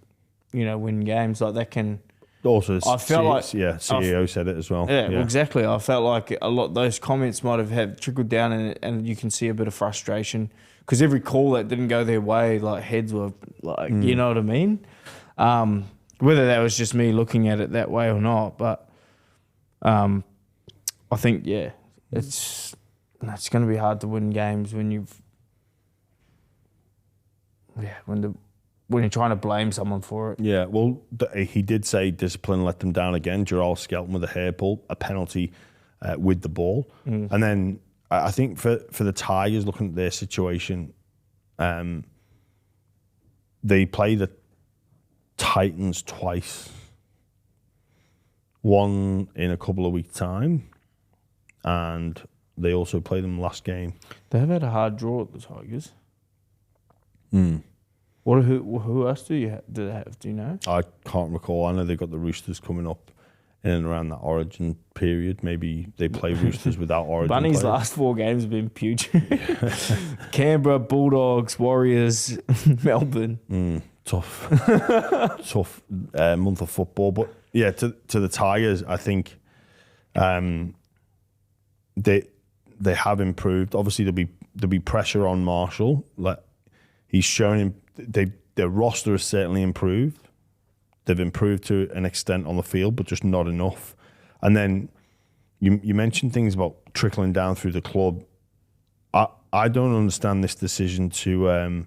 win games, like that can. Also, I felt like CEO said it as well. Yeah, well, exactly. I felt like a lot those comments might have trickled down, and you can see a bit of frustration because every call that didn't go their way, like heads were like, you know what I mean. Whether that was just me looking at it that way or not, but I think it's going to be hard to win games when you're trying to blame someone for it. Yeah, well, he did say discipline let them down again. Gerald Skelton with a hair pull, a penalty with the ball. And then I think for the Tigers, looking at their situation, they play the Titans twice. One in a couple of weeks' time, and they also play them last game. They have had a hard draw at the Tigers. Who else do they have? Do you know? I can't recall. I know they've got the Roosters coming up in and around that Origin period. Maybe they play Roosters without Origin. Bunny's last 4 games have been putrid. Canberra, Bulldogs, Warriors, Melbourne. Tough month of football. But yeah, to the Tigers, I think they have improved. Obviously, there'll be pressure on Marshall. Like, he's shown him. Their roster has certainly improved. They've improved to an extent on the field, but just not enough. And then you mentioned things about trickling down through the club. I don't understand this decision to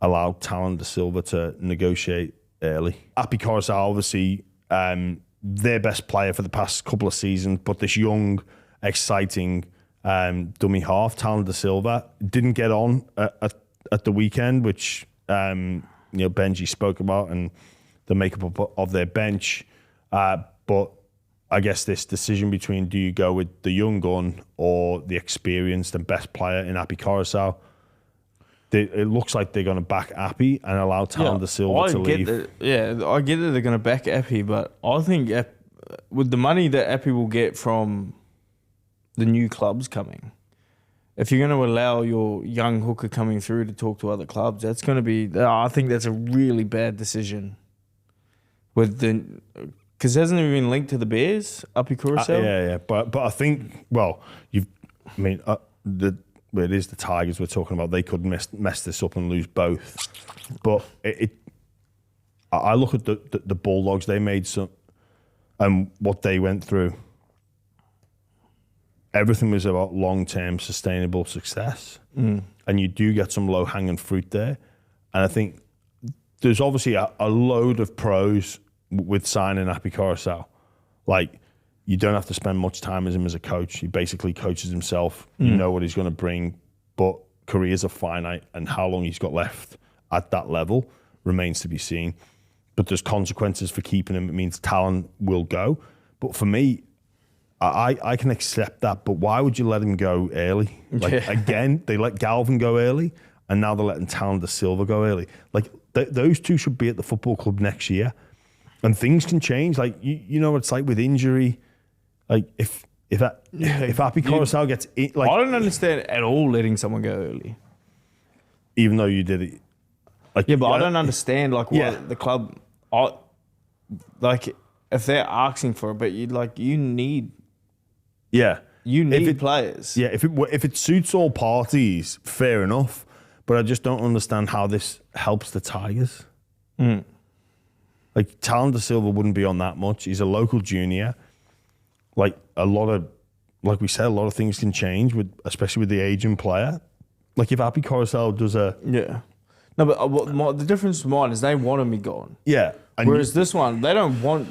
allow Talon De Silva to negotiate early. Happy Coruscant, obviously, their best player for the past couple of seasons, but this young, exciting dummy half, Talon De Silva, didn't get on at the weekend, which Benji spoke about, and the makeup of their bench. But I guess this decision between do you go with the young gun or the experienced and best player in Happy Coruscant, it looks like they're going to back Appy and allow Talon De Silva to leave. I get that they're going to back Appy, but I think with the money that Appy will get from the new clubs coming, if you're going to allow your young hooker coming through to talk to other clubs, that's going to be. I think that's a really bad decision. Because hasn't it been linked to the Bears, Uppy Coruscant? Yeah. But I think, it is the Tigers we're talking about. They could mess this up and lose both. But I look at the Bulldogs. They made some, and what they went through. Everything was about long-term sustainable success. And you do get some low-hanging fruit there. And I think there's obviously a load of pros with signing Happy Coruscant. Like, you don't have to spend much time with him as a coach. He basically coaches himself. You know what he's going to bring, but careers are finite, and how long he's got left at that level remains to be seen. But there's consequences for keeping him. It means talent will go. But for me, I can accept that, but why would you let him go early? Again, they let Galvin go early, and now they're letting Talon De Silva go early. Like, those two should be at the football club next year. And things can change. Like, you know what it's like with injury. Like, if Happy Coruscant gets in, like, I don't understand at all letting someone go early. Even though you did it. Like, yeah, but I don't understand what the club, if they're asking for it, but you need players. Yeah, if it suits all parties, fair enough. But I just don't understand how this helps the Tigers. Like, Talon De Silva wouldn't be on that much. He's a local junior. Like we said, a lot of things can change, especially with the aging player. Like, if Happy Coruscant does a... Yeah. No, but the difference with mine is they wanted me gone. Yeah. Whereas this one, they don't want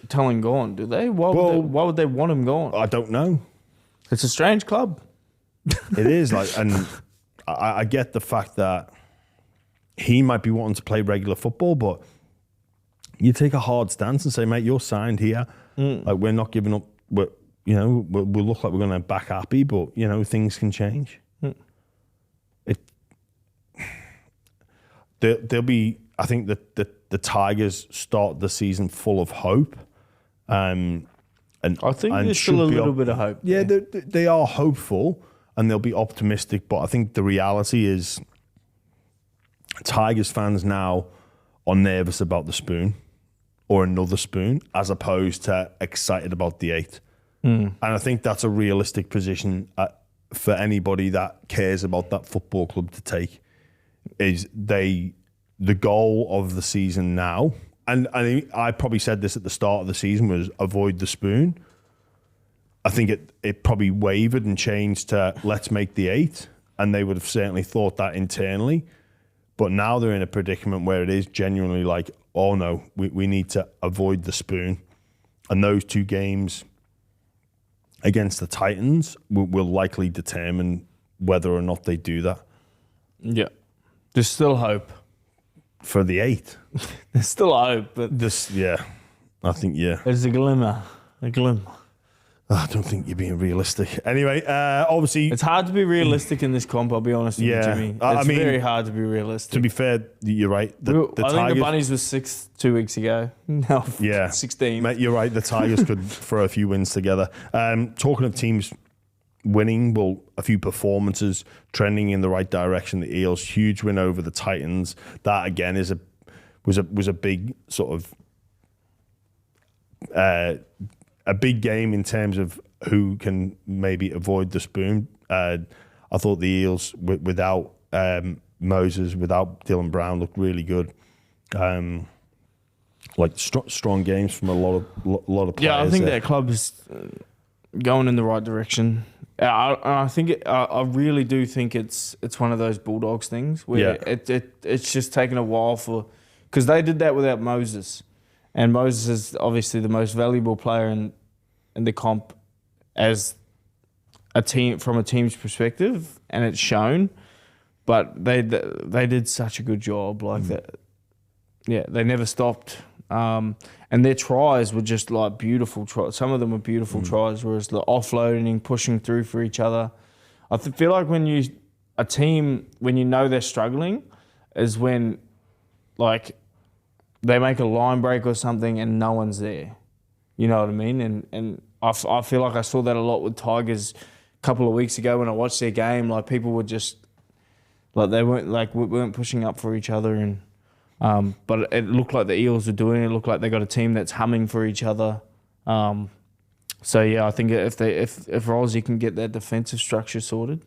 Talon gone, do they? Why would they want him gone? I don't know. It's a strange club. It is. And I get the fact that he might be wanting to play regular football, but... You take a hard stance and say, mate, you're signed here. Like, we're not giving up. We'll look like we're going to back Happy, but, things can change. There'll be, I think that the Tigers start the season full of hope. And I think there's still a little bit of hope. Yeah, they are hopeful and they'll be optimistic. But I think the reality is Tigers fans now are nervous about the spoon. Or another spoon, as opposed to excited about the 8. And I think that's a realistic position for anybody that cares about that football club to take. Is the goal of the season now, and I probably said this at the start of the season, was avoid the spoon. I think it probably wavered and changed to let's make the 8, and they would have certainly thought that internally. But now they're in a predicament where it is genuinely like, oh no, we need to avoid the spoon. And those two games against the Titans will likely determine whether or not they do that. Yeah. There's still hope. For the 8. There's still hope, but... I think, There's a glimmer. I don't think you're being realistic. Anyway, obviously... It's hard to be realistic in this comp, I'll be honest with you, Jimmy. It's very hard to be realistic. To be fair, you're right. I think the Bunnies was 6 2 weeks ago. Now 16. Mate, you're right. The Tigers could throw a few wins together. Talking of teams winning, a few performances trending in the right direction. The Eels, huge win over the Titans. That, again, was a big sort of... a big game in terms of who can maybe avoid the spoon. I thought the Eels, without Moses, without Dylan Brown, looked really good. Strong games from a lot of players. Yeah, I think that club is going in the right direction. I think I really do think it's one of those Bulldogs things where it's just taken a while because they did that without Moses, and Moses is obviously the most valuable player in the comp as a team from a team's perspective, and it's shown. But they did such a good job, like that. Yeah, they never stopped. And their tries were just like beautiful tries. Some of them were beautiful tries, whereas the offloading, pushing through for each other. I feel like when you know they're struggling, is when like they make a line break or something and no one's there. You know what I mean? And I feel like I saw that a lot with Tigers a couple of weeks ago when I watched their game. Like people were just like we weren't pushing up for each other and. But it looked like the Eels were doing it. It looked like they got a team that's humming for each other. So yeah, I think if Rozzy can get that defensive structure sorted,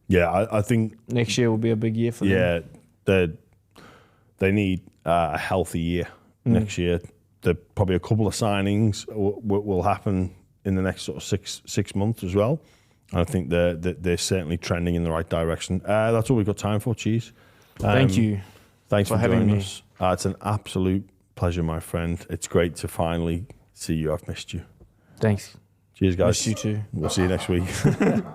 yeah, I think next year will be a big year for them. Yeah, they need a healthy year next year. Probably a couple of signings will happen in the next sort of six months as well. I think they're certainly trending in the right direction. That's all we've got time for. Cheese. Thank you. Thanks for having joining me. us. It's an absolute pleasure, my friend. It's great to finally see you. I've missed you. Thanks. Cheers, guys. Missed you too. We'll see you next week.